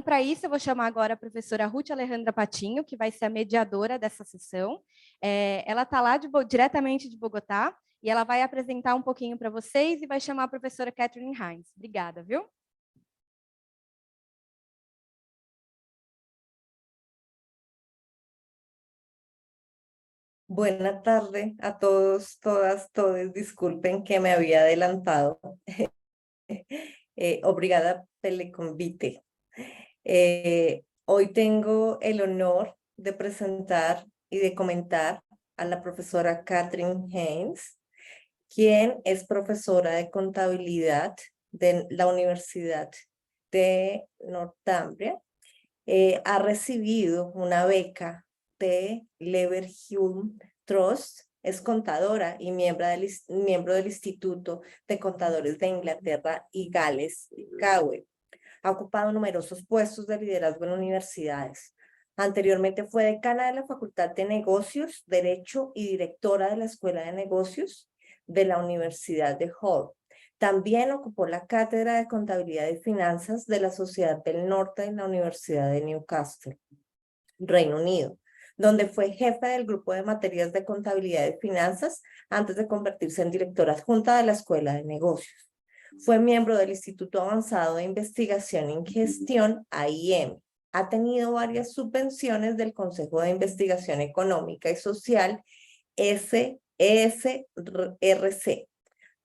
Para isso, eu vou chamar agora a professora Ruth Alejandra Patiño, que vai ser a mediadora dessa sessão. Ela está lá diretamente de Bogotá, e ela vai apresentar um pouquinho para vocês e vai chamar a professora Kathryn Haynes. Obrigada, viu? Buenas tardes a todos, todas, todos. Disculpen que me había adelantado. Obrigada pelo convite. Hoy tengo el honor de presentar y de comentar a la profesora Kathryn Haynes, quien es profesora de contabilidad de la Universidad de Northumbria. Ha recibido una beca de Leverhulme Trust, es contadora y miembro del Instituto de Contadores de Inglaterra y Gales, CAWE. Ha ocupado numerosos puestos de liderazgo en universidades. Anteriormente fue decana de la Facultad de Negocios, Derecho y directora de la Escuela de Negocios de la Universidad de Hull. También ocupó la cátedra de Contabilidad y Finanzas de la Sociedad del Norte en la Universidad de Newcastle, Reino Unido, donde fue jefa del grupo de materias de Contabilidad y Finanzas antes de convertirse en directora adjunta de la Escuela de Negocios. Fue miembro del Instituto Avanzado de Investigación en Gestión, AIM. Ha tenido varias subvenciones del Consejo de Investigación Económica y Social, SESRC,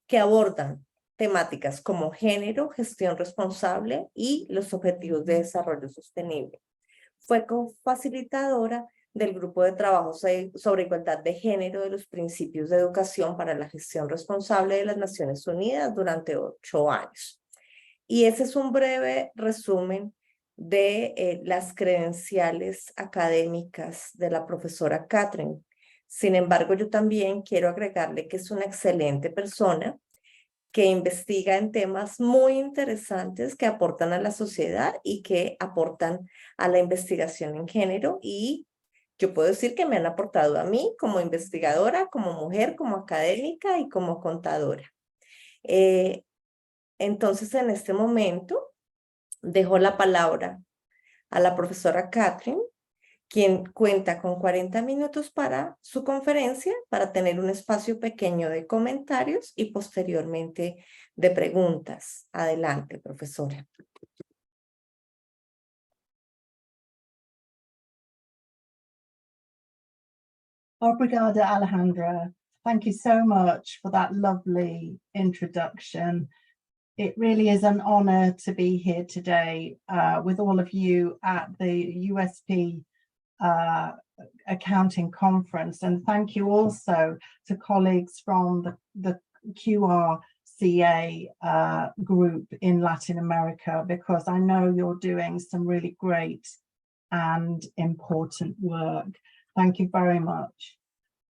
que abordan temáticas como género, gestión responsable y los objetivos de desarrollo sostenible. Fue cofacilitadora del grupo de trabajo sobre igualdad de género de los principios de educación para la gestión responsable de las Naciones Unidas durante 8 años. Y ese es un breve resumen de las credenciales académicas de la profesora Kathryn. Sin embargo, yo también quiero agregarle que es una excelente persona, que investiga en temas muy interesantes que aportan a la sociedad y que aportan a la investigación en género, y yo puedo decir que me han aportado a mí como investigadora, como mujer, como académica y como contadora. Entonces, en este momento, dejo la palabra a la profesora Kathryn, quien cuenta con 40 minutos para su conferencia, para tener un espacio pequeño de comentarios y posteriormente de preguntas. Adelante, profesora. Obrigada, Alejandra. Thank you so much for that lovely introduction. It really is an honor to be here today with all of you at the USP accounting conference, and thank you also to colleagues from the QRCA group in Latin America, because I know you're doing some really great and important work. Thank you very much.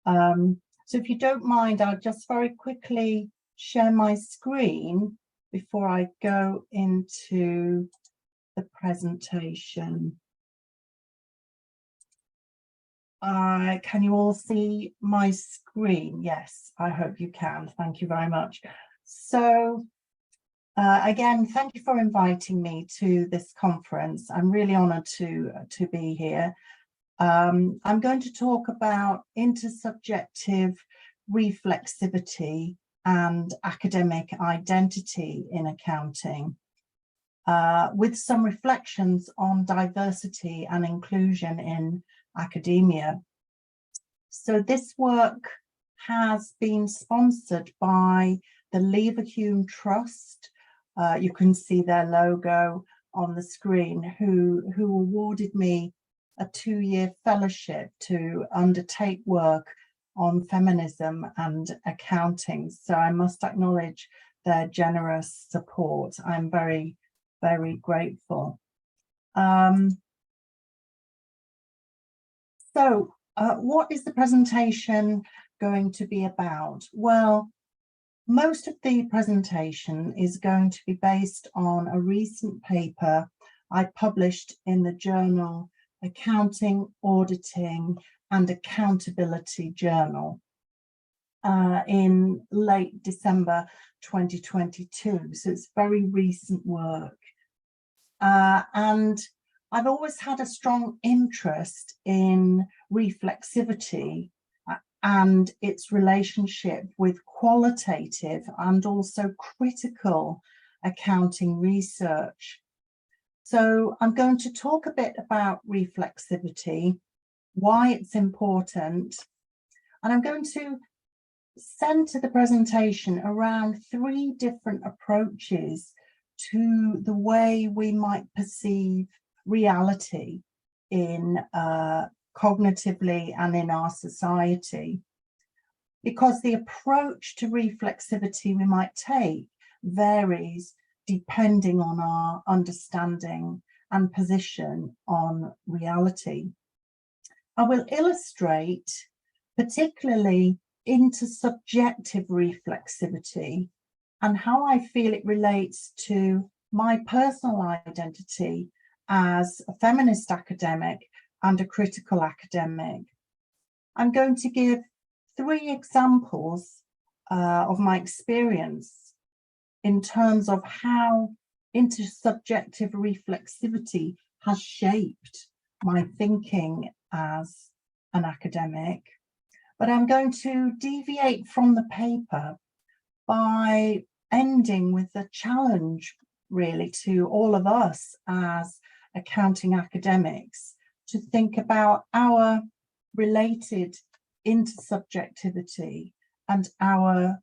So if you don't mind, I'll just very quickly share my screen before I go into the presentation. Can you all see my screen? Yes, I hope you can. Thank you very much. So again, thank you for inviting me to this conference. I'm really honored to be here. I'm going to talk about intersubjective reflexivity and academic identity in accounting, with some reflections on diversity and inclusion in academia. So this work has been sponsored by the Leverhulme Trust. You can see their logo on the screen, who awarded me a 2-year fellowship to undertake work on feminism and accounting. So I must acknowledge their generous support. I'm very, very grateful. So what is the presentation going to be about? Well, most of the presentation is going to be based on a recent paper I published in the journal Accounting, Auditing and Accountability Journal in late December 2022. So it's very recent work. And I've always had a strong interest in reflexivity and its relationship with qualitative and also critical accounting research. So I'm going to talk a bit about reflexivity, why it's important, and I'm going to center the presentation around 3 different approaches to the way we might perceive reality in cognitively and in our society, because the approach to reflexivity we might take varies depending on our understanding and position on reality. I will illustrate particularly intersubjective reflexivity and how I feel it relates to my personal identity as a feminist academic and a critical academic. I'm going to give 3 examples of my experience in terms of how intersubjective reflexivity has shaped my thinking as an academic. But I'm going to deviate from the paper by ending with a challenge really to all of us as accounting academics to think about our related intersubjectivity and our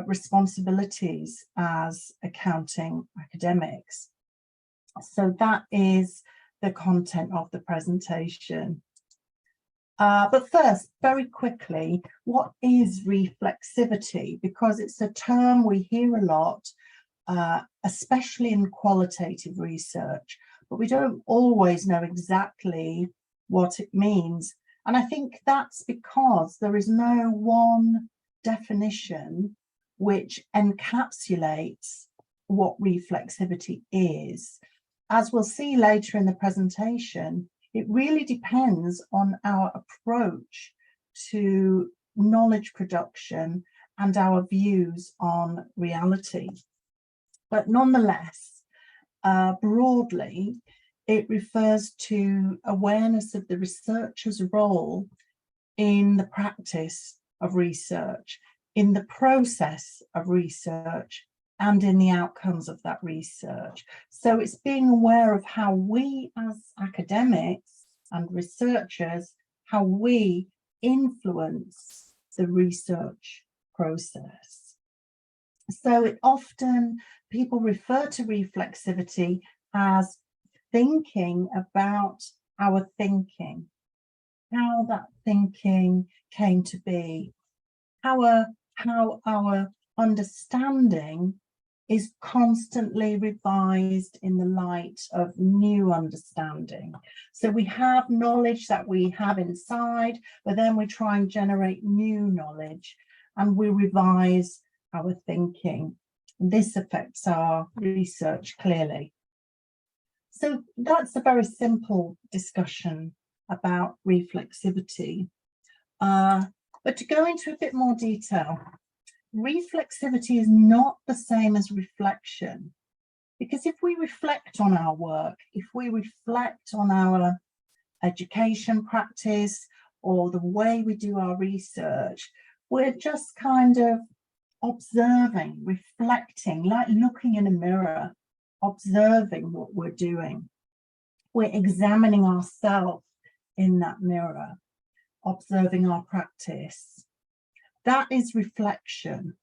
responsibilities as accounting academics. So that is the content of the presentation. But first, very quickly, what is reflexivity? Because it's a term we hear a lot, especially in qualitative research, but we don't always know exactly what it means. And I think that's because there is no one definition which encapsulates what reflexivity is. As we'll see later in the presentation, it really depends on our approach to knowledge production and our views on reality. But nonetheless, broadly, it refers to awareness of the researcher's role in the practice of research, in the process of research, and in the outcomes of that research. So it's being aware of how we as academics and researchers, how we influence the research process. So it often, people refer to reflexivity as thinking about our thinking, how that thinking came to be, how our understanding is constantly revised in the light of new understanding. So we have knowledge that we have inside, but then we try and generate new knowledge and we revise our thinking. This affects our research clearly. So that's a very simple discussion about reflexivity. But to go into a bit more detail, reflexivity is not the same as reflection, because if we reflect on our work, if we reflect on our education practice or the way we do our research, we're just kind of observing, reflecting, like looking in a mirror, observing what we're doing. We're examining ourselves in that mirror, observing our practice. That is reflection.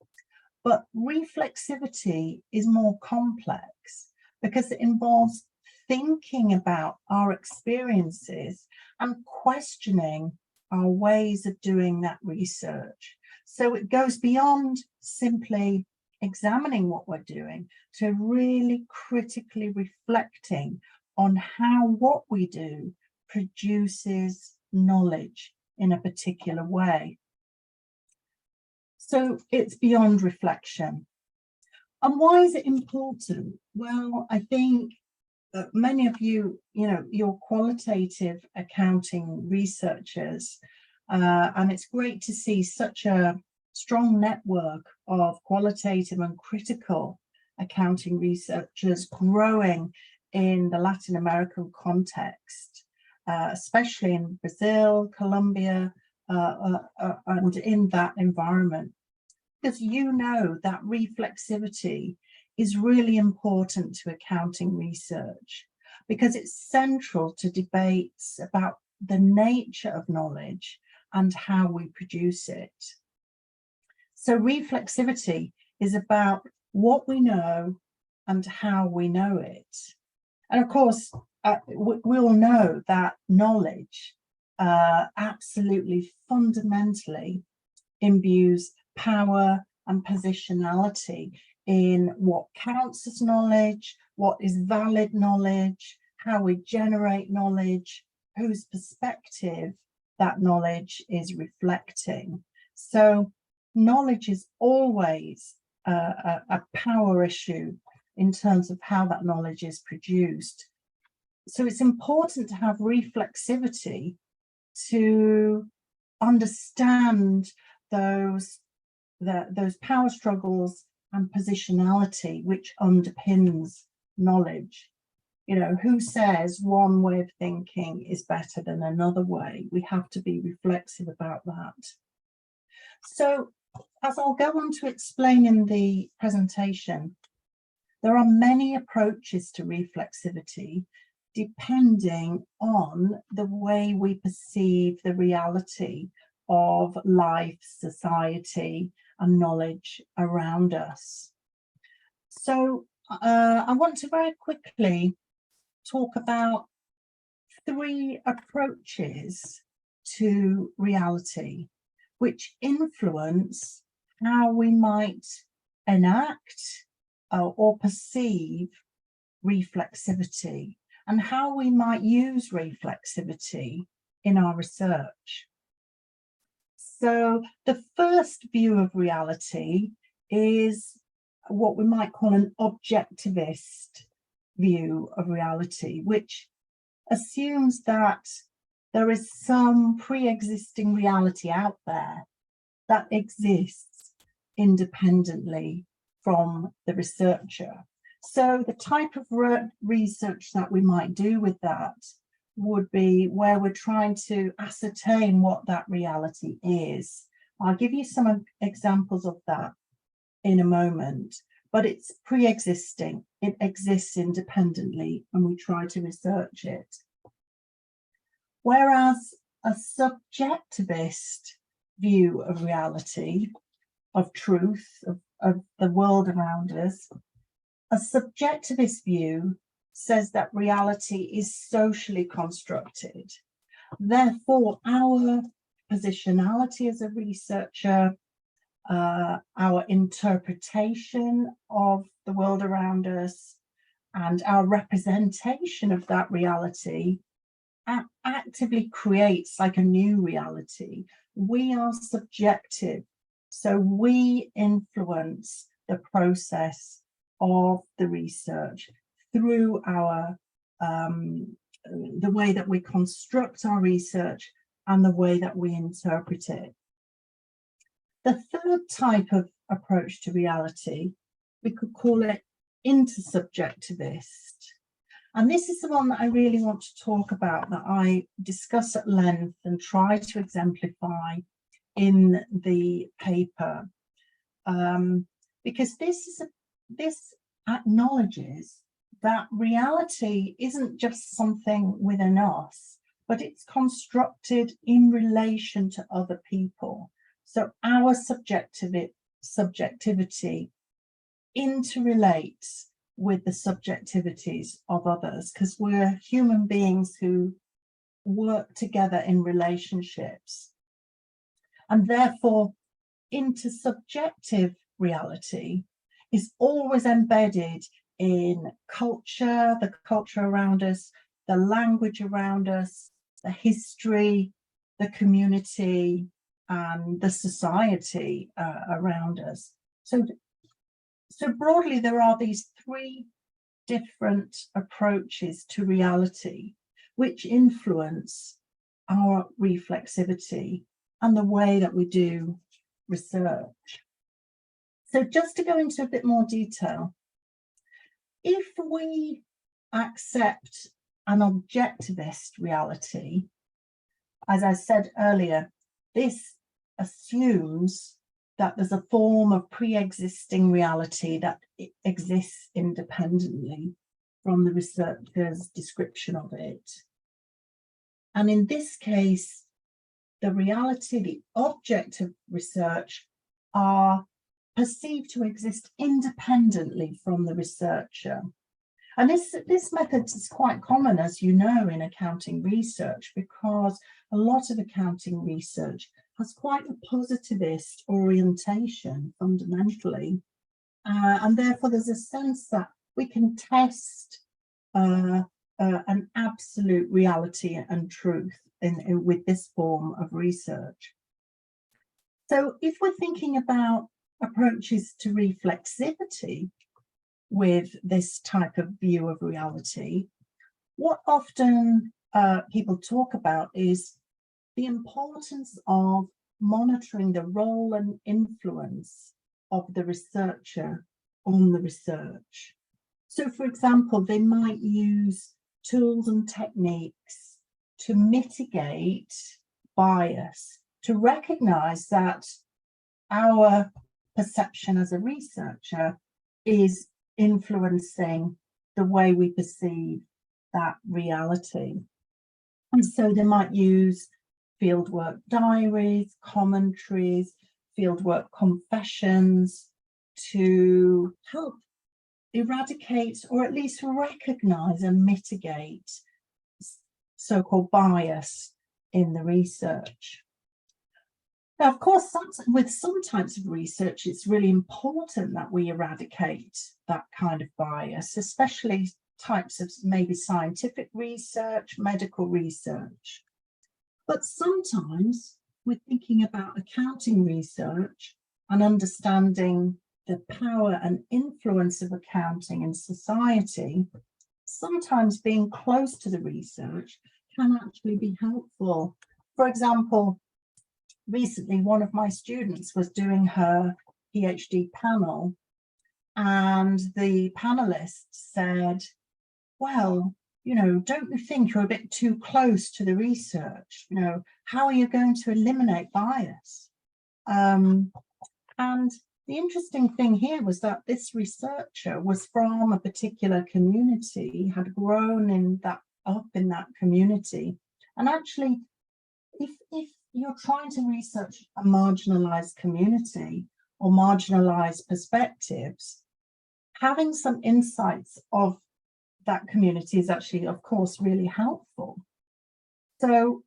But reflexivity is more complex because it involves thinking about our experiences and questioning our ways of doing that research. So it goes beyond simply examining what we're doing to really critically reflecting on how what we do produces knowledge in a particular way. So it's beyond reflection. And why is it important? Well, I think that many of you, you're qualitative accounting researchers, and it's great to see such a strong network of qualitative and critical accounting researchers growing in the Latin American context, especially in Brazil, Colombia, and in that environment. Because you know that reflexivity is really important to accounting research, because it's central to debates about the nature of knowledge and how we produce it. So reflexivity is about what we know and how we know it. And of course, we all know that knowledge absolutely fundamentally imbues power and positionality in what counts as knowledge, what is valid knowledge, how we generate knowledge, whose perspective that knowledge is reflecting. So knowledge is always a power issue in terms of how that knowledge is produced. So it's important to have reflexivity to understand those power struggles and positionality which underpins knowledge. You know, who says one way of thinking is better than another way? We have to be reflexive about that. So as I'll go on to explain in the presentation, there are many approaches to reflexivity depending on the way we perceive the reality of life, society, and knowledge around us. So I want to very quickly talk about 3 approaches to reality which influence how we might enact or perceive reflexivity, and how we might use reflexivity in our research. So the first view of reality is what we might call an objectivist view of reality, which assumes that there is some pre-existing reality out there that exists independently from the researcher. So the type of research that we might do with that would be where we're trying to ascertain what that reality is. I'll give you some examples of that in a moment, but it's pre-existing. It exists independently and we try to research it. Whereas a subjectivist view of reality, of truth, of the world around us, a subjectivist view says that reality is socially constructed. Therefore, our positionality as a researcher, our interpretation of the world around us, and our representation of that reality actively creates like a new reality. We are subjective, so we influence the process of the research through our the way that we construct our research and the way that we interpret it. The third type of approach to reality, we could call it intersubjectivist. And this is the one that I really want to talk about, that I discuss at length and try to exemplify in the paper, because this acknowledges that reality isn't just something within us, but it's constructed in relation to other people. So our subjectivity interrelates with the subjectivities of others, because we're human beings who work together in relationships. And therefore, intersubjective reality is always embedded in culture, the culture around us, the language around us, the history, the community, and the society around us. So broadly, there are these 3 different approaches to reality which influence our reflexivity and the way that we do research. So just to go into a bit more detail, if we accept an objectivist reality, as I said earlier, this assumes that there's a form of pre-existing reality that exists independently from the researcher's description of it. And in this case, the reality, the object of research, are perceived to exist independently from the researcher. And this method is quite common, as you know, in accounting research, because a lot of accounting research has quite a positivist orientation fundamentally. And therefore, there's a sense that we can test an absolute reality and truth with this form of research. So if we're thinking about approaches to reflexivity with this type of view of reality, what often people talk about is the importance of monitoring the role and influence of the researcher on the research. So, for example, they might use tools and techniques to mitigate bias, to recognize that our perception as a researcher is influencing the way we perceive that reality. And so they might use fieldwork diaries, commentaries, fieldwork confessions to help eradicate or at least recognize and mitigate so-called bias in the research. Now, of course, with some types of research, it's really important that we eradicate that kind of bias, especially types of maybe scientific research, medical research. But sometimes we're thinking about accounting research and understanding the power and influence of accounting in society. Sometimes being close to the research can actually be helpful. For example, recently, one of my students was doing her PhD panel, and the panelists said, well, you know, don't you think you're a bit too close to the research? You know, how are you going to eliminate bias? And the interesting thing here was that this researcher was from a particular community, had grown up in that community. And actually, if you're trying to research a marginalized community or marginalized perspectives, having some insights of that community is actually, of course, really helpful. So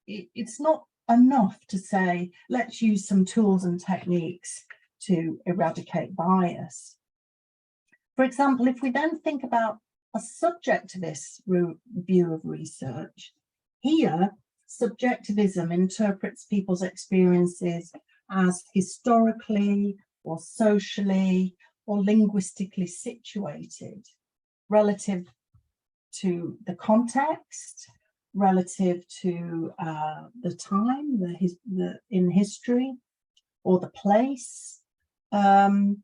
it's not enough to say, let's use some tools and techniques to eradicate bias. For example, if we then think about a subjectivist view of research, here, subjectivism interprets people's experiences as historically or socially or linguistically situated relative to the context, relative to the time, in history, or the place. And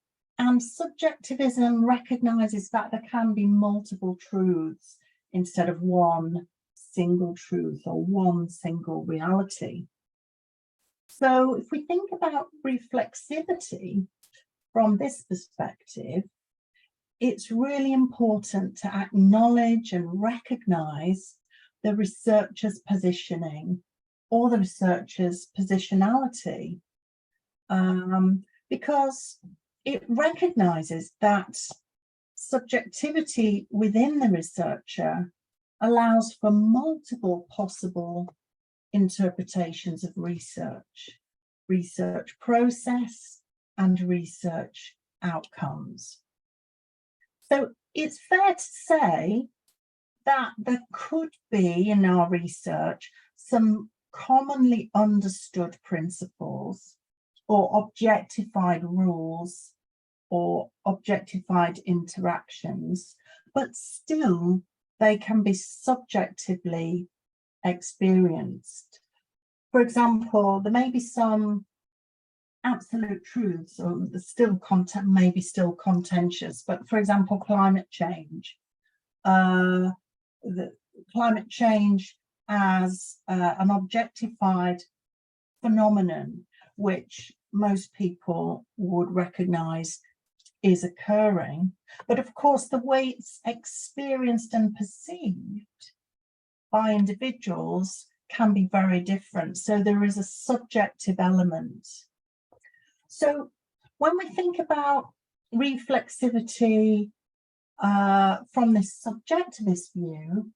subjectivism recognizes that there can be multiple truths instead of one single truth or one single reality. So if we think about reflexivity from this perspective, it's really important to acknowledge and recognize the researcher's positioning or the researcher's positionality, because it recognizes that subjectivity within the researcher allows for multiple possible interpretations of research process and research outcomes. So it's fair to say that there could be in our research some commonly understood principles or objectified rules or objectified interactions, but still they can be subjectively experienced. For example, there may be some absolute truths, or still content, maybe still contentious, but for example, climate change. the climate change as an objectified phenomenon, which most people would recognize is occurring. But of course, the way it's experienced and perceived by individuals can be very different. So there is a subjective element. So when we think about reflexivity from this subjectivist view,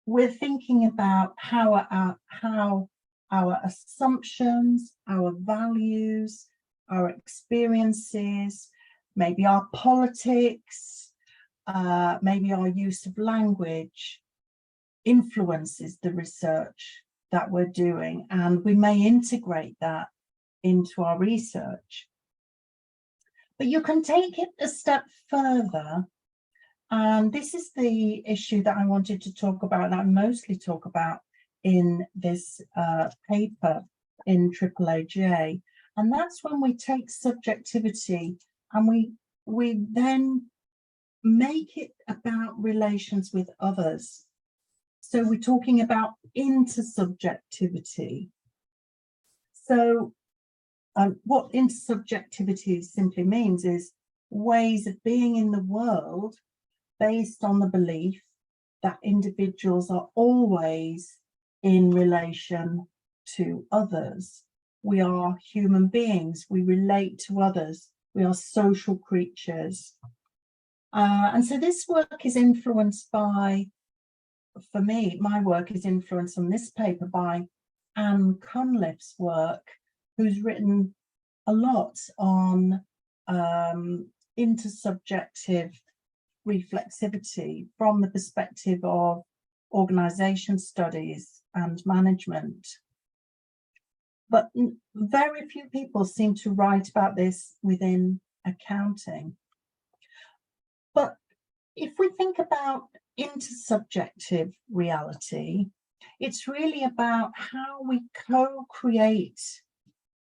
we're thinking about how our assumptions, our values, our experiences, maybe our politics, maybe our use of language influences the research that we're doing, and we may integrate that into our research. But you can take it a step further, and this is the issue that I wanted to talk about, that I mostly talk about in this paper in AAAJ, and that's when we take subjectivity and we then make it about relations with others. So we're talking about intersubjectivity. So what intersubjectivity simply means is ways of being in the world based on the belief that individuals are always in relation to others. We are human beings, we relate to others, we are social creatures. And so this work is influenced by, for me, my work is influenced on this paper by Anne Cunliffe's work, who's written a lot on intersubjective reflexivity from the perspective of organization studies and management. But very few people seem to write about this within accounting. But if we think about intersubjective reality, it's really about how we co-create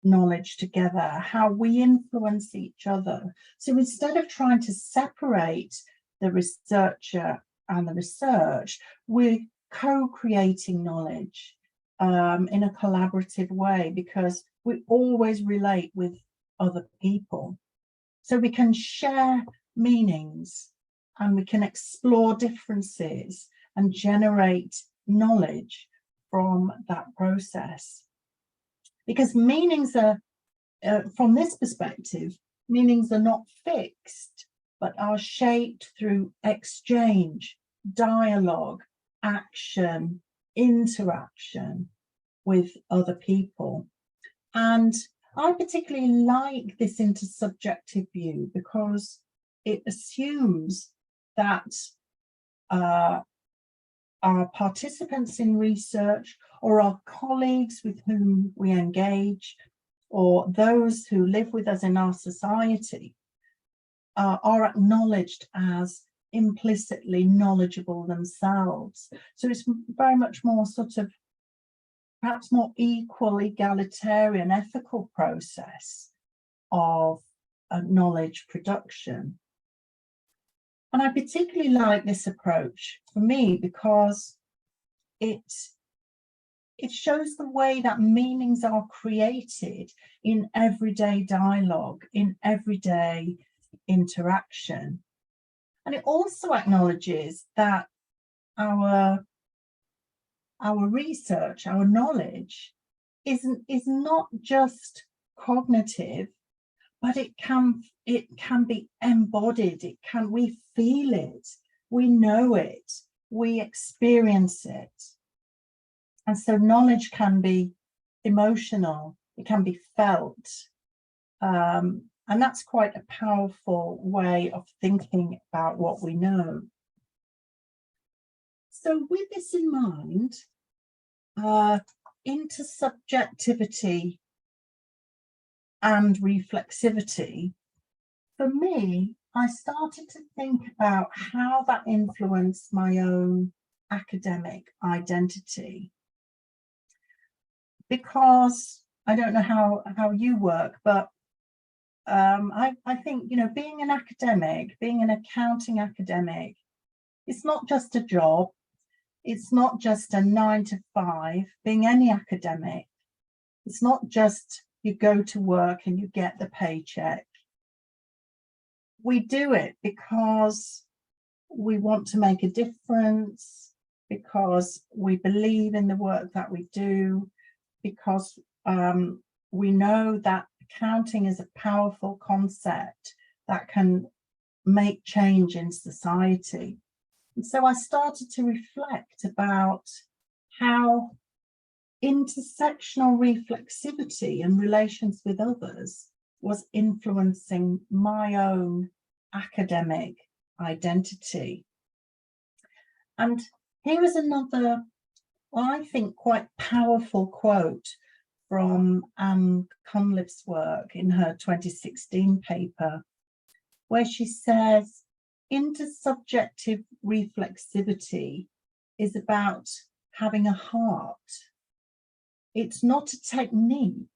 knowledge together, how we influence each other. So instead of trying to separate the researcher and the research, we're co-creating knowledge in a collaborative way, because we always relate with other people. So we can share meanings and we can explore differences and generate knowledge from that process. Because meanings are, from this perspective, meanings are not fixed, but are shaped through exchange, dialogue, action, interaction with other people. And I particularly like this intersubjective view because it assumes that our participants in research, or our colleagues with whom we engage, or those who live with us in our society, are acknowledged as implicitly knowledgeable themselves. So it's very much more sort of, perhaps more equal, egalitarian, ethical process of knowledge production. And I particularly like this approach for me because it shows the way that meanings are created in everyday dialogue, in everyday interaction. And it also acknowledges that our research, our knowledge is not just cognitive, but it can be embodied. We feel it, we know it, we experience it. And so knowledge can be emotional, it can be felt. And that's quite a powerful way of thinking about what we know. So with this in mind, intersubjectivity and reflexivity, for me, I started to think about how that influenced my own academic identity. Because I don't know how you work, but I think, being an academic, being an accounting academic, It's not just a job. It's not just a 9 to 5, being any academic. It's not just you go to work and you get the paycheck. We do it because we want to make a difference, because we believe in the work that we do, because we know that accounting is a powerful concept that can make change in society. And so I started to reflect about how intersectional reflexivity and relations with others was influencing my own academic identity. And here is another, I think, quite powerful quote from Anne Cunliffe's work in her 2016 paper, where she says, intersubjective reflexivity is about having a heart. It's not a technique,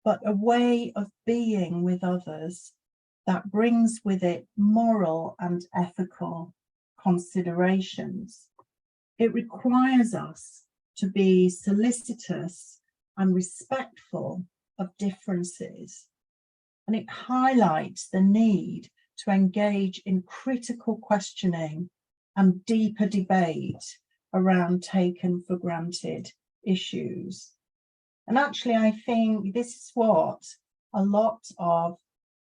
but a way of being with others that brings with it moral and ethical considerations. It requires us to be solicitous and respectful of differences, and it highlights the need to engage in critical questioning and deeper debate around taken for granted issues. And actually, I think this is what a lot of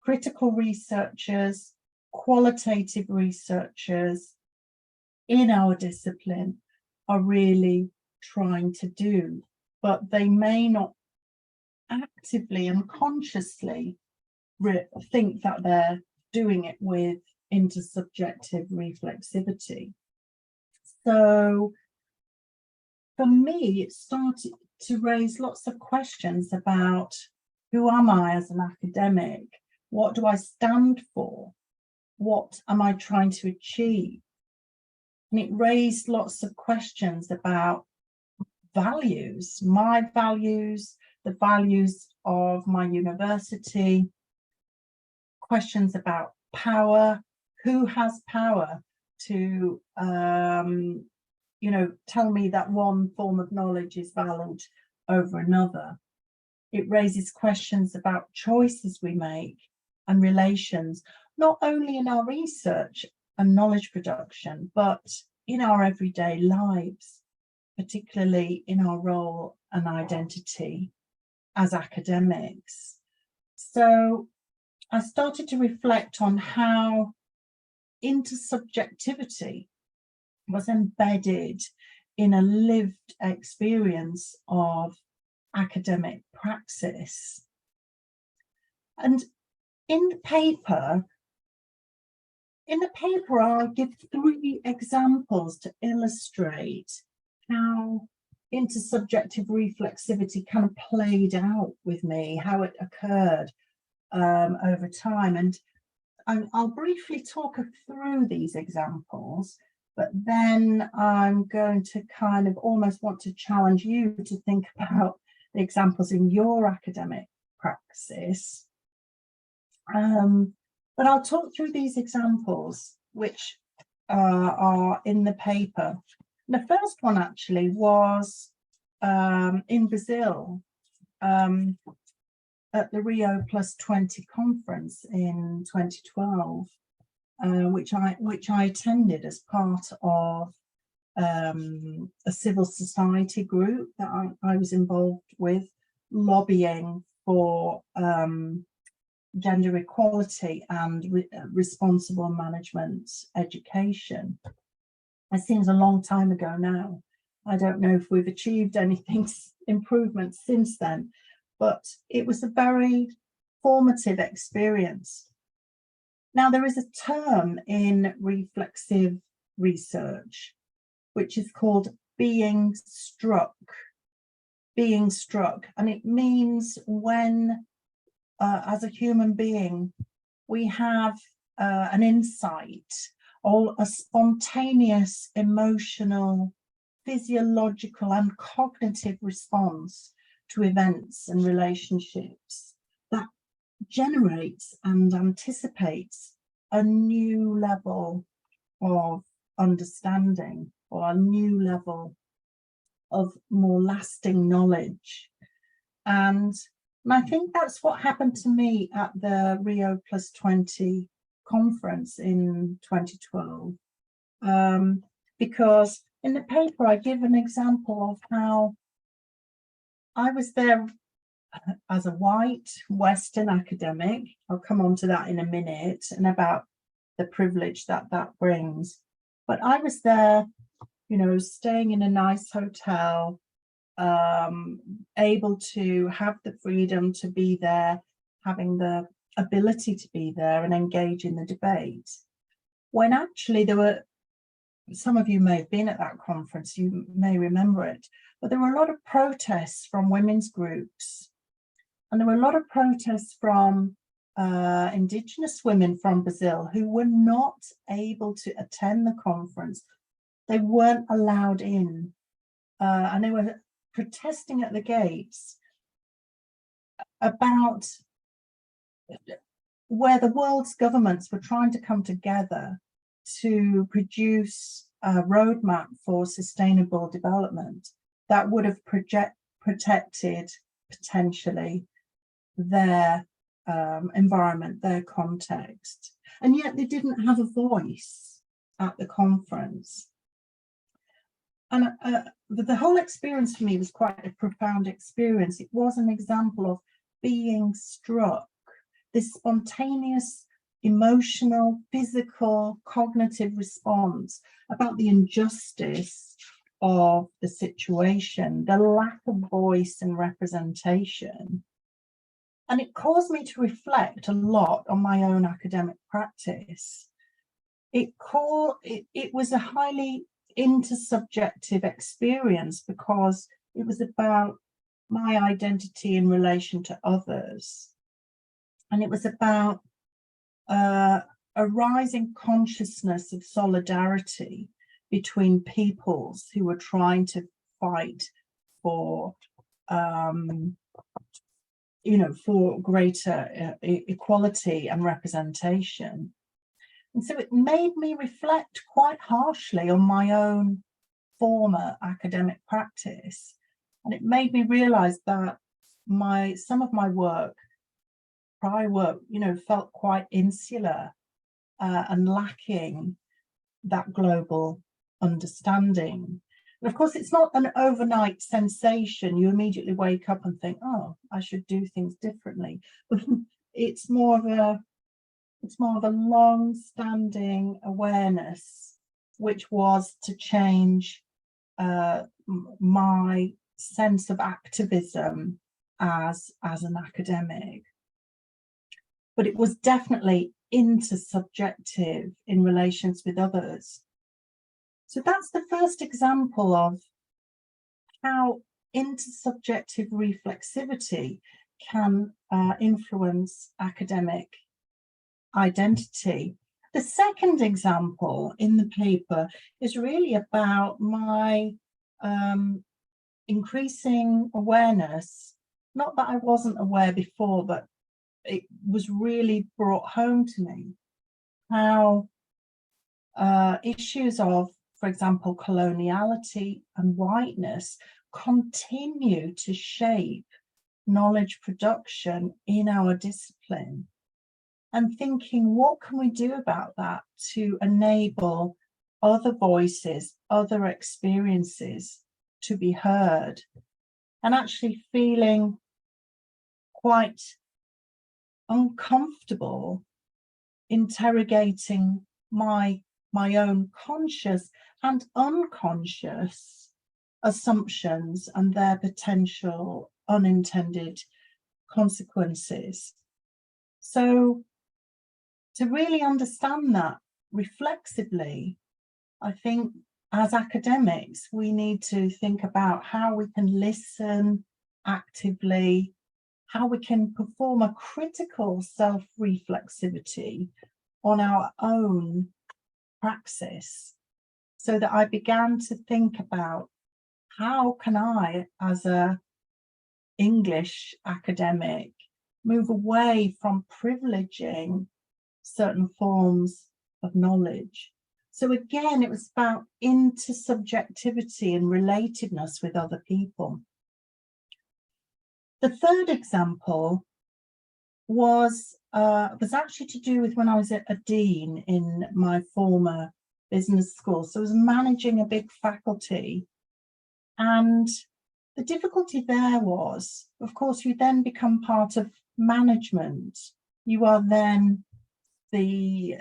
critical researchers, qualitative researchers in our discipline are really trying to do, but they may not actively and consciously think that they're doing it with intersubjective reflexivity. So for me, it started to raise lots of questions about who am I as an academic? What do I stand for? What am I trying to achieve? And it raised lots of questions about values, my values, the values of my university, questions about power, who has power to tell me that one form of knowledge is valid over another. It raises questions about choices we make and relations, not only in our research and knowledge production, but in our everyday lives, particularly in our role and identity as academics. So I started to reflect on how intersubjectivity was embedded in a lived experience of academic praxis. And in the paper, I'll give 3 examples to illustrate how intersubjective reflexivity kind of played out with me, how it occurred over time. And I'll briefly talk through these examples, but then I'm going to kind of almost want to challenge you to think about the examples in your academic praxis. But I'll talk through these examples, which are in the paper. The first one actually was in Brazil at the Rio +20 conference in 2012, which I attended as part of a civil society group that I was involved with, lobbying for gender equality and responsible management education. It seems a long time ago now. I don't know if we've achieved anything, improvements since then, but it was a very formative experience. Now, there is a term in reflexive research, which is called being struck, and it means when, as a human being, we have an insight or a spontaneous emotional, physiological and cognitive response to events and relationships that generates and anticipates a new level of understanding, or a new level of more lasting knowledge. And I think that's what happened to me at the Rio +20 conference in 2012. Because in the paper, I give an example of how I was there as a white Western academic. I'll come on to that in a minute, and about the privilege that that brings. But I was there, you know, staying in a nice hotel, able to have the freedom to be there, having the ability to be there and engage in the debate. When actually there were, some of you may have been at that conference, you may remember it, but there were a lot of protests from women's groups. And there were a lot of protests from Indigenous women from Brazil who were not able to attend the conference. They weren't allowed in, and they were protesting at the gates about where the world's governments were trying to come together to produce a roadmap for sustainable development that would have protected potentially their environment, their context. And yet they didn't have a voice at the conference. And the whole experience for me was quite a profound experience. It was an example of being struck, this spontaneous, emotional, physical, cognitive response about the injustice of the situation, the lack of voice and representation. And it caused me to reflect a lot on my own academic practice. It was a highly intersubjective experience because it was about my identity in relation to others. And it was about a rising consciousness of solidarity between peoples who were trying to fight for, for greater equality and representation. And so it made me reflect quite harshly on my own former academic practice. And it made me realize that some of my work, prior work, felt quite insular and lacking that global understanding. And of course, it's not an overnight sensation. You immediately wake up and think, oh, I should do things differently. But it's more of a long-standing awareness, which was to change my sense of activism as an academic. But it was definitely intersubjective in relations with others. So that's the first example of how intersubjective reflexivity can influence academic identity. The second example in the paper is really about my increasing awareness, not that I wasn't aware before, but it was really brought home to me how issues of, for example, coloniality and whiteness continue to shape knowledge production in our discipline. And thinking, what can we do about that to enable other voices, other experiences to be heard? And actually feeling quite uncomfortable interrogating my own conscious and unconscious assumptions and their potential unintended consequences. So to really understand that reflexively, I think as academics, we need to think about how we can listen actively, how we can perform a critical self-reflexivity on our own praxis, so that I began to think about how can I, as an English academic, move away from privileging certain forms of knowledge So again, it was about intersubjectivity and relatedness with other people. The third example was actually to do with when I was a dean in my former business school. So I was managing a big faculty, and the difficulty there was, of course, you then become part of management. You are then the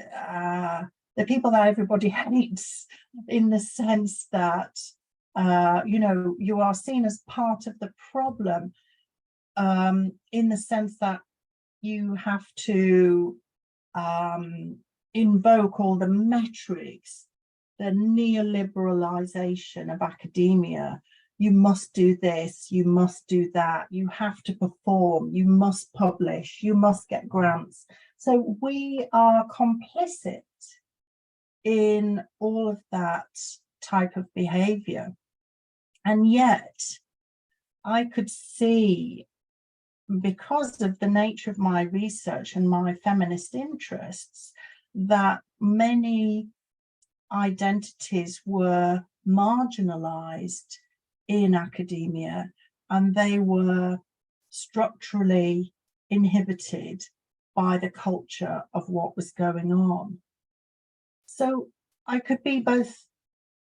people that everybody hates, in the sense that you know, you are seen as part of the problem, in the sense that you have to invoke all the metrics, the neoliberalization of academia. You must do this, you must do that, you have to perform, you must publish, you must get grants. So we are complicit in all of that type of behavior. And yet I could see, because of the nature of my research and my feminist interests, that many identities were marginalized in academia, and they were structurally inhibited by the culture of what was going on. So I could be both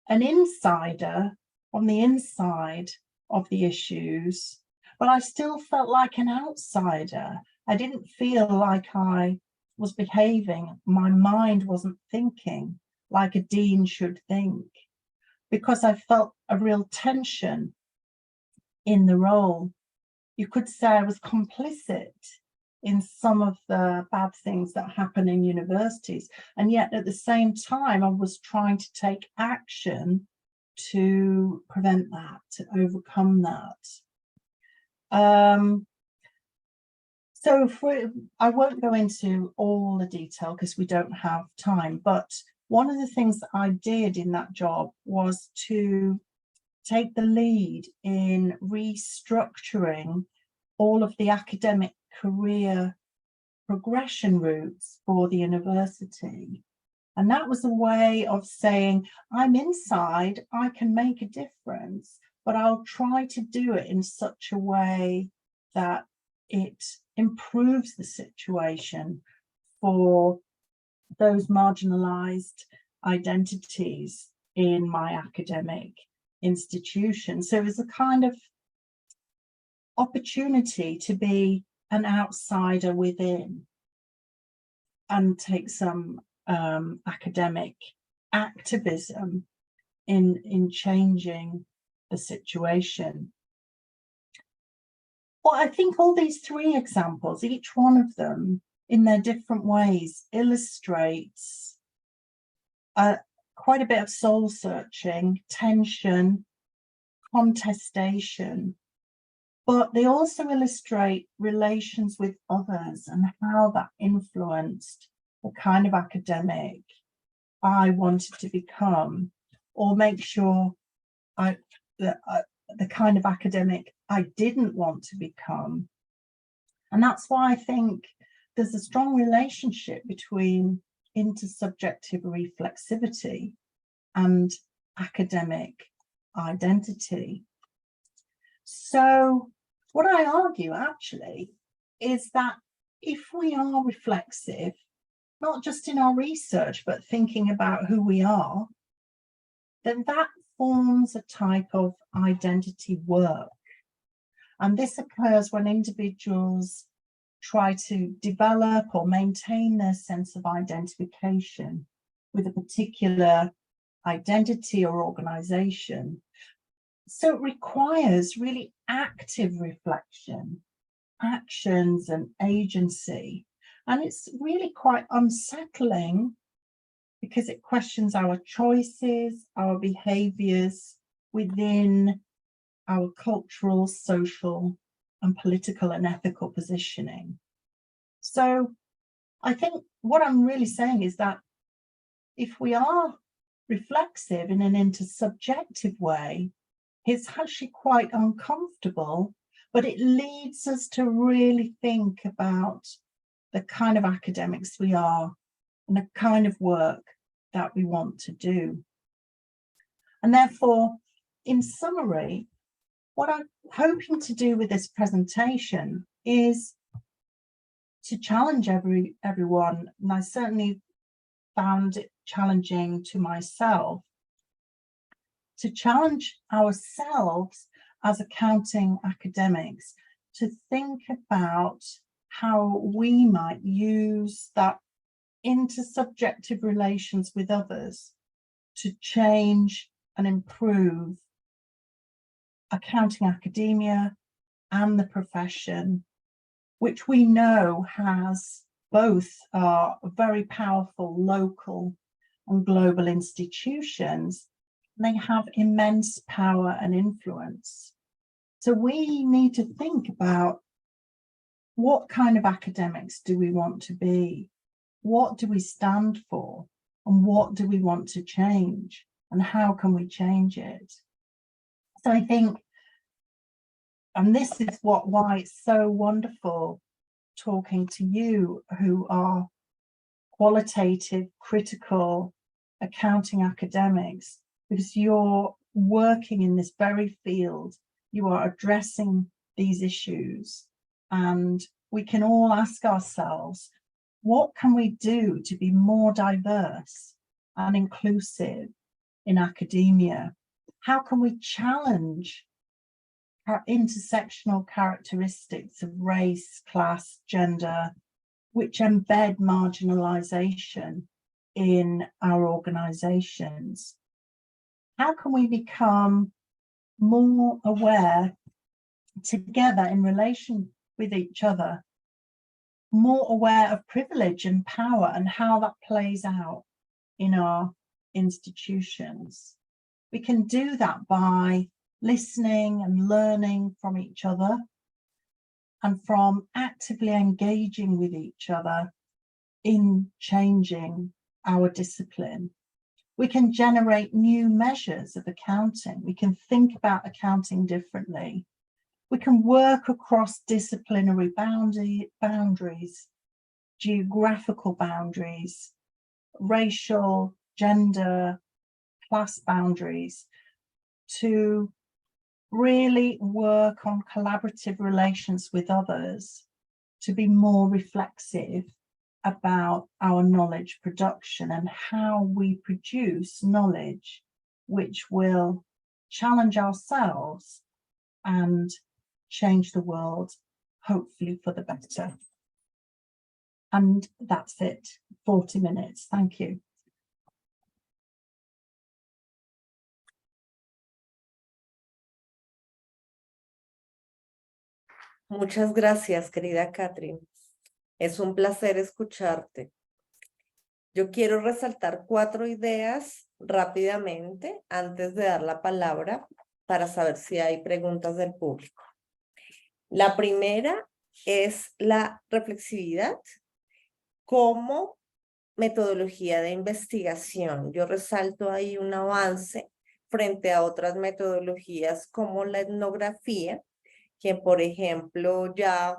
an insider on the inside of the issues, but I still felt like an outsider. I didn't feel like I was behaving, my mind wasn't thinking like a dean should think, because I felt a real tension in the role. You could say I was complicit in some of the bad things that happen in universities, and yet at the same time I was trying to take action to prevent that, to overcome that. So I won't go into all the detail because we don't have time, but one of the things that I did in that job was to take the lead in restructuring all of the academic career progression routes for the university. And that was a way of saying, I'm inside, I can make a difference, but I'll try to do it in such a way that it improves the situation for those marginalized identities in my academic institution. So it was a kind of opportunity to be an outsider within and take some academic activism in changing the situation. Well, I think all these three examples, each one of them in their different ways, illustrates quite a bit of soul searching, tension, contestation, but they also illustrate relations with others and how that influenced the kind of academic I wanted to become, or make sure the kind of academic I didn't want to become. And that's why I think there's a strong relationship between intersubjective reflexivity and academic identity. So what I argue actually is that if we are reflexive, not just in our research, but thinking about who we are, then that forms a type of identity work. And this occurs when individuals try to develop or maintain their sense of identification with a particular identity or organization. So it requires really active reflection, actions and agency. And it's really quite unsettling because it questions our choices, our behaviors within our cultural, social, and political and ethical positioning. So I think what I'm really saying is that if we are reflexive in an intersubjective way, it's actually quite uncomfortable, but it leads us to really think about the kind of academics we are and the kind of work that we want to do. And therefore, in summary, what I'm hoping to do with this presentation is to challenge everyone, and I certainly found it challenging to myself, to challenge ourselves as accounting academics to think about how we might use that intersubjective relations with others to change and improve accounting academia and the profession, which we know has both very powerful local and global institutions. They have immense power and influence. So we need to think about what kind of academics do we want to be? What do we stand for? And what do we want to change? And how can we change it? So I think, and this is why it's so wonderful talking to you who are qualitative, critical accounting academics, because you're working in this very field, you are addressing these issues, and we can all ask ourselves, what can we do to be more diverse and inclusive in academia? How can we challenge our intersectional characteristics of race, class, gender, which embed marginalization in our organizations? How can we become more aware together in relation with each other, more aware of privilege and power and how that plays out in our institutions? We can do that by listening and learning from each other and from actively engaging with each other in changing our discipline. We can generate new measures of accounting. We can think about accounting differently. We can work across disciplinary boundaries, geographical boundaries, racial, gender, class boundaries, to really work on collaborative relations with others, to be more reflexive about our knowledge production and how we produce knowledge which will challenge ourselves and change the world, hopefully for the better. And that's it, 40 minutes. Thank you. Muchas gracias, querida Kathryn. Es un placer escucharte. Yo quiero resaltar 4 ideas rápidamente antes de dar la palabra para saber si hay preguntas del público. La primera es la reflexividad como metodología de investigación. Yo resalto ahí un avance frente a otras metodologías como la etnografía, que por ejemplo ya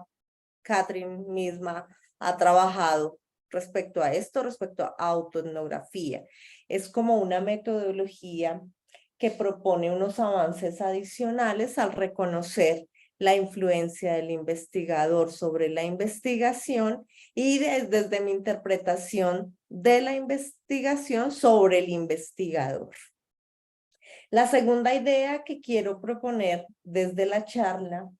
Kathryn misma ha trabajado respecto a esto, respecto a autoetnografía. Es como una metodología que propone unos avances adicionales al reconocer la influencia del investigador sobre la investigación y desde mi interpretación de la investigación sobre el investigador. La segunda idea que quiero proponer desde la charla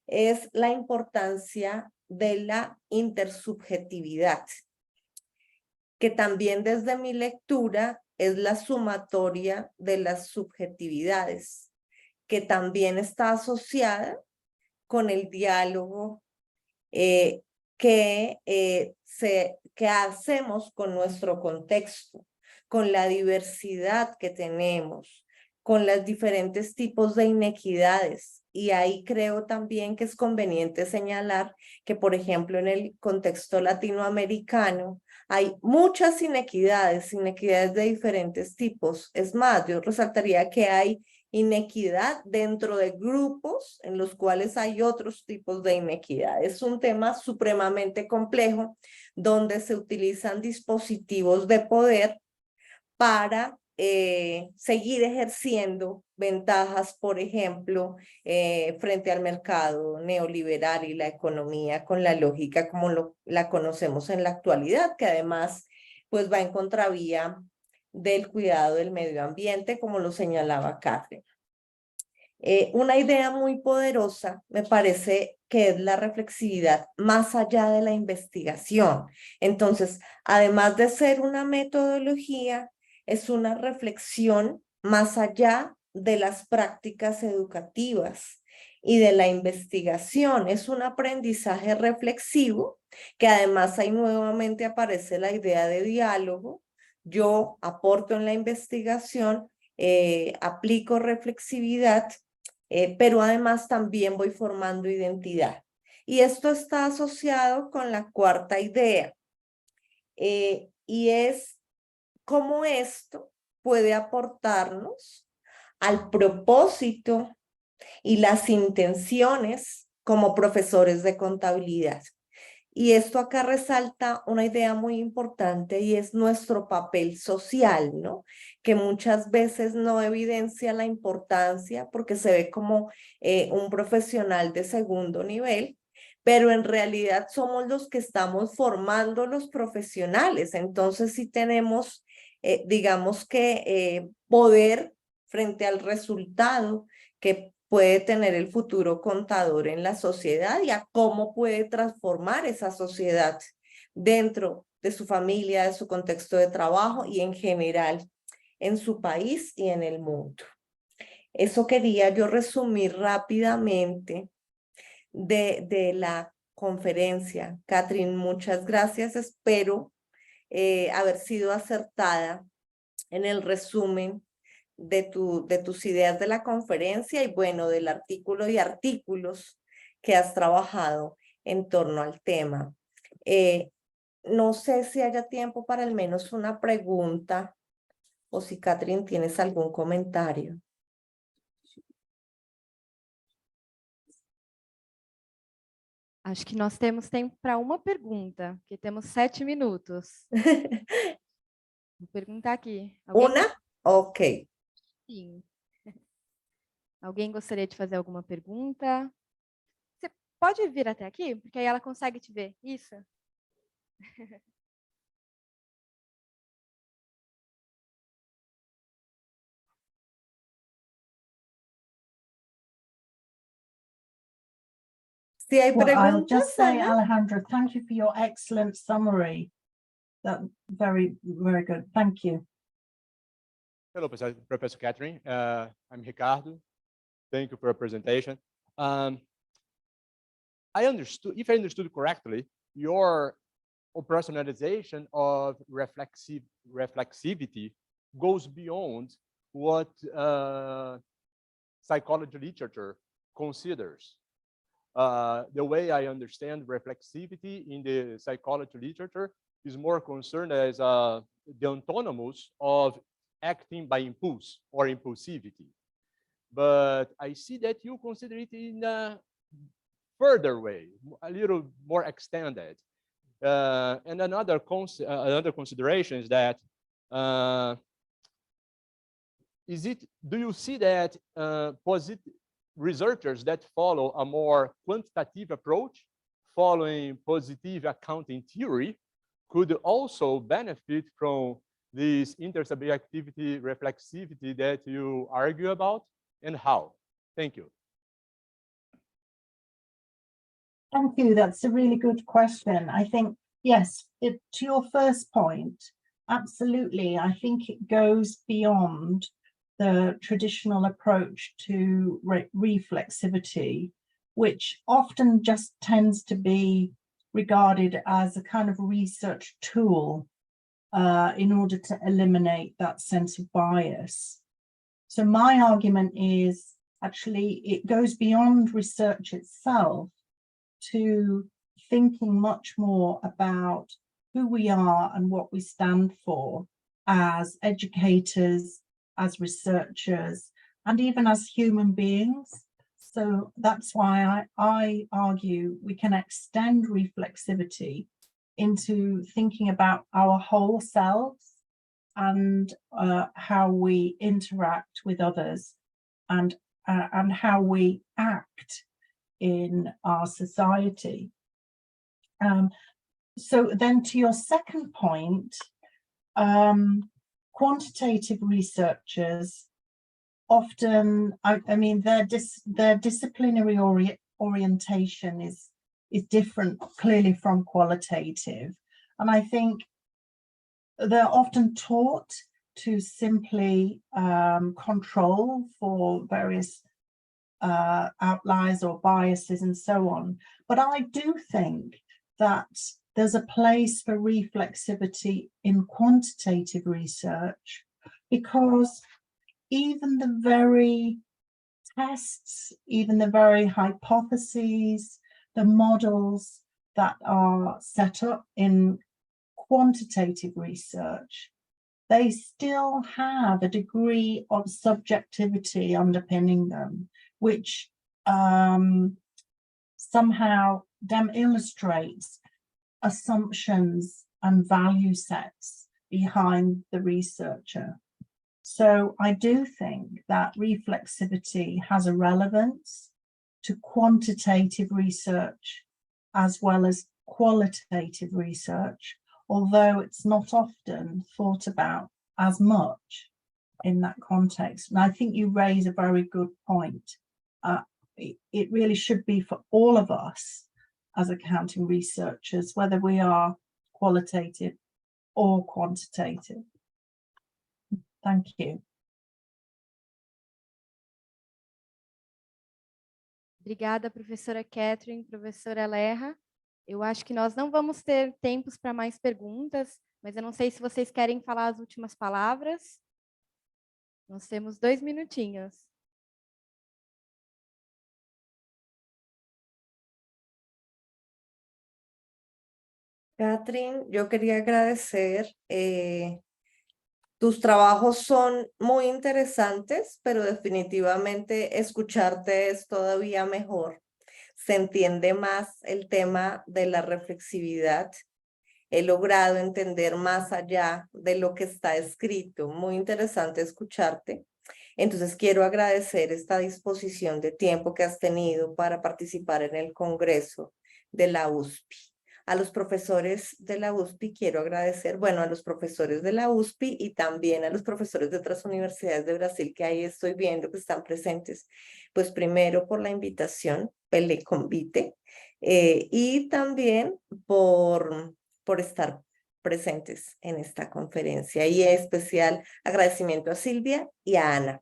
es la importancia de la intersubjetividad, que también desde mi lectura es la sumatoria de las subjetividades, que también está asociada con el diálogo que hacemos con nuestro contexto, con la diversidad que tenemos, con los diferentes tipos de inequidades. Y ahí creo también que es conveniente señalar que, por ejemplo, en el contexto latinoamericano hay muchas inequidades de diferentes tipos. Es más, yo resaltaría que hay inequidad dentro de grupos en los cuales hay otros tipos de inequidad. Es un tema supremamente complejo donde se utilizan dispositivos de poder para seguir ejerciendo ventajas, por ejemplo, frente al mercado neoliberal y la economía con la lógica como la conocemos en la actualidad, que además pues va en contravía del cuidado del medio ambiente, como lo señalaba Kathryn. Una idea muy poderosa me parece que es la reflexividad más allá de la investigación. Entonces, además de ser una metodología, es una reflexión más allá de las prácticas educativas y de la investigación. Es un aprendizaje reflexivo que además ahí nuevamente aparece la idea de diálogo. Yo aporto en la investigación, aplico reflexividad, pero además también voy formando identidad. Y esto está asociado con la cuarta idea, y es cómo esto puede aportarnos al propósito y las intenciones como profesores de contabilidad. Y esto acá resalta una idea muy importante y es nuestro papel social, ¿no? Que muchas veces no evidencia la importancia porque se ve como un profesional de segundo nivel, pero en realidad somos los que estamos formando los profesionales. Entonces sí tenemos, digamos que, poder frente al resultado que puede tener el futuro contador en la sociedad y a cómo puede transformar esa sociedad dentro de su familia, de su contexto de trabajo y en general en su país y en el mundo. Eso quería yo resumir rápidamente de la conferencia. Kathryn, muchas gracias. Espero haber sido acertada en el resumen de tus ideas de la conferencia y bueno, del artículo y artículos que has trabajado en torno al tema. No sé si haya tiempo para al menos una pregunta o si Kathryn tienes algún comentario. Acho que nós temos tempo para uma pergunta, porque temos 7 minutos. Vou perguntar aqui. ¿Una? Ok. Sim. Alguém gostaria de fazer alguma pergunta? Você pode vir até aqui? Porque aí ela consegue te ver. Isso. Si hay Well, preguntas, I'll just say, Alejandra, thank you for your excellent summary. That very, very good. Thank you. Hello, Professor Kathryn. I'm Ricardo. Thank you for your presentation. If I understood correctly, your operationalization of reflexivity goes beyond what psychology literature considers. The way I understand reflexivity in the psychology literature is more concerned as the autonomous of acting by impulse or impulsivity. But I see that you consider it in a further way, a little more extended. And another consideration is that do you see that researchers that follow a more quantitative approach, following positive accounting theory, could also benefit from this intersubjective reflexivity that you argue about, and how? Thank you. Thank you. That's a really good question. I think, yes, to your first point, absolutely. I think it goes beyond the traditional approach to reflexivity, which often just tends to be regarded as a kind of research tool in order to eliminate that sense of bias. So my argument is actually it goes beyond research itself to thinking much more about who we are and what we stand for as educators, as researchers, and even as human beings. So that's why I argue we can extend reflexivity into thinking about our whole selves and how we interact with others, and how we act in our society. So then to your second point, quantitative researchers often, I mean, their disciplinary orientation is different clearly from qualitative. And I think they're often taught to simply control for various outliers or biases and so on. But I do think that there's a place for reflexivity in quantitative research, because even the very tests, even the very hypotheses, the models that are set up in quantitative research, they still have a degree of subjectivity underpinning them, which somehow illustrates assumptions and value sets behind the researcher. So I do think that reflexivity has a relevance to quantitative research as well as qualitative research, although it's not often thought about as much in that context. And I think you raise a very good point. It really should be for all of us as accounting researchers, whether we are qualitative or quantitative. Thank you. Obrigada, professora Kathryn, professora Aleja. Eu acho que nós não vamos ter tempos para mais perguntas, mas eu não sei se vocês querem falar as últimas palavras. Nós temos 2 minutinhos. Kathryn, yo quería agradecer. Tus trabajos son muy interesantes, pero definitivamente escucharte es todavía mejor. Se entiende más el tema de la reflexividad. He logrado entender más allá de lo que está escrito. Muy interesante escucharte. Entonces quiero agradecer esta disposición de tiempo que has tenido para participar en el Congreso de la USP. A los profesores de la USP quiero agradecer, bueno, a los profesores de la USP y también a los profesores de otras universidades de Brasil que ahí estoy viendo que están presentes. Pues primero por la invitación, el convite, y también por estar presentes en esta conferencia. Y especial agradecimiento a Silvia y a Ana.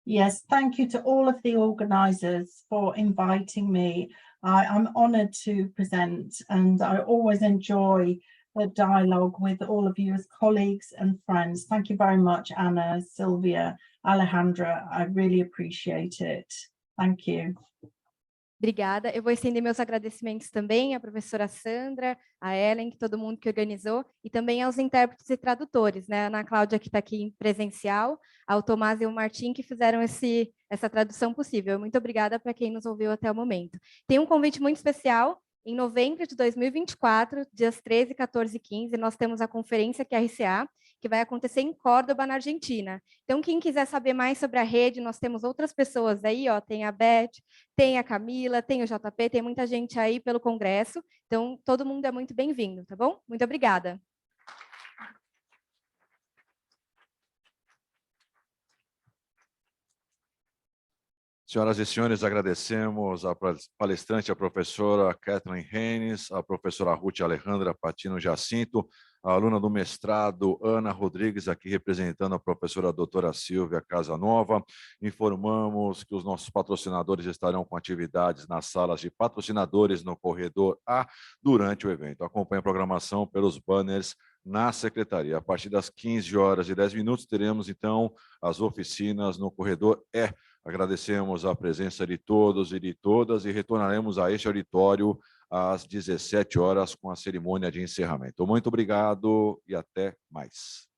Yes, thank you to all of the organisers for inviting me. I'm honoured to present, and I always enjoy the dialogue with all of you as colleagues and friends. Thank you very much, Anna, Silvia, Alejandra. I really appreciate it. Thank you. Obrigada. Eu vou estender meus agradecimentos também à professora Sandra, a Ellen, todo mundo que organizou, e também aos intérpretes e tradutores, né? A Ana Cláudia, que está aqui em presencial, ao Tomás e ao Martim, que fizeram essa tradução possível. Muito obrigada para quem nos ouviu até o momento. Tem um convite muito especial. Em novembro de 2024, dias 13, 14 e 15, nós temos a conferência QRCA, que vai acontecer em Córdoba, na Argentina. Então, quem quiser saber mais sobre a rede, nós temos outras pessoas aí, ó, tem a Beth, tem a Camila, tem o JP, tem muita gente aí pelo Congresso. Então, todo mundo é muito bem-vindo, tá bom? Muito obrigada. Senhoras e senhores, agradecemos a palestrante, a professora Kathryn Haynes, a professora Ruth Alejandra, Patiño Jacinto, a aluna do mestrado Ana Rodrigues, aqui representando a professora doutora Silvia Casa. Informamos que os nossos patrocinadores estarão com atividades nas salas de patrocinadores no corredor A durante o evento. Acompanhe a programação pelos banners na secretaria. A partir das 15h10, teremos, então, as oficinas no corredor E. Agradecemos a presença de todos e de todas e retornaremos a este auditório às 17h com a cerimônia de encerramento. Muito obrigado e até mais.